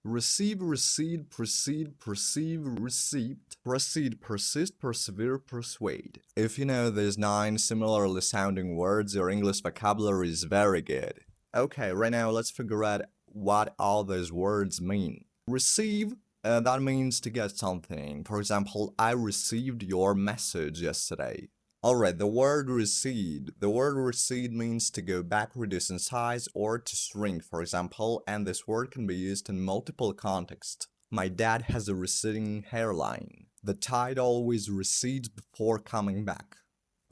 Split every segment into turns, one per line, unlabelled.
Receive, recede, proceed, perceive, received, proceed, persist, persevere, persuade. If you know these 9 similarly sounding words, your English vocabulary is very good. Okay, right now let's figure out what all those words mean. Receive, that means to get something. For example, I received your message yesterday. Alright, the word recede. The word recede means to go back, reduce in size, or to shrink, for example, and this word can be used in multiple contexts. My dad has a receding hairline. The tide always recedes before coming back.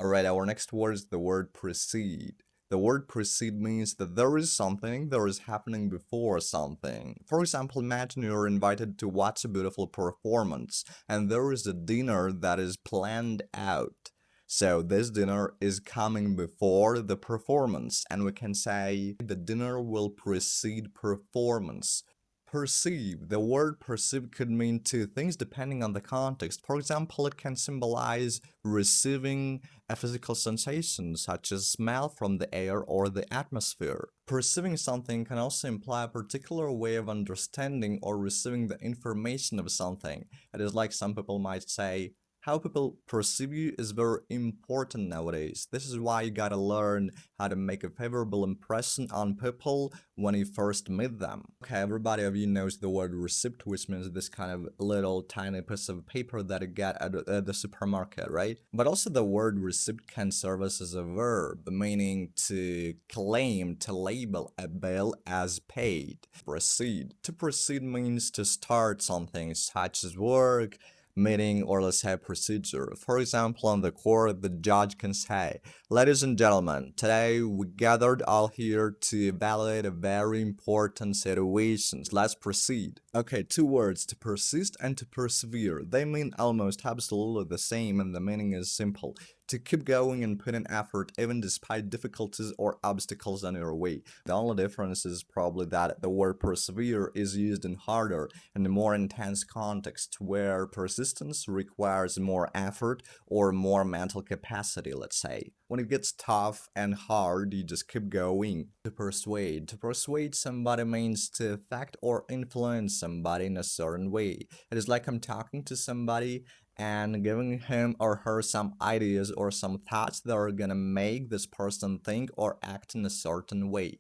Alright, our next word is the word precede. The word precede means that there is something that is happening before something. For example, imagine you're invited to watch a beautiful performance, and there is a dinner that is planned out. So this dinner is coming before the performance, and we can say the dinner will precede performance. Perceive. The word perceive could mean two things depending on the context. For example, it can symbolize receiving a physical sensation such as smell from the air or the atmosphere. Perceiving something can also imply a particular way of understanding or receiving the information of something. It is like some people might say, how people perceive you is very important nowadays. This is why you gotta learn how to make a favorable impression on people when you first meet them. Okay, everybody of you knows the word receipt, which means this kind of little tiny piece of paper that you get at the supermarket, right? But also the word receipt can serve as a verb, meaning to claim, to label a bill as paid. Proceed. To proceed means to start something such as work, meeting, or let's say procedure. For example, on the court, the judge can say, ladies and gentlemen, today we gathered all here to evaluate a very important situation. Let's proceed. Okay, 2 words, to persist and to persevere. They mean almost absolutely the same, and the meaning is simple. To keep going and put in effort even despite difficulties or obstacles on your way. The only difference is probably that the word persevere is used in harder and more intense context where persistence requires more effort or more mental capacity, let's say. When it gets tough and hard, you just keep going. To persuade. To persuade somebody means to affect or influence somebody in a certain way. It is like I'm talking to somebody and giving him or her some ideas or some thoughts that are gonna make this person think or act in a certain way.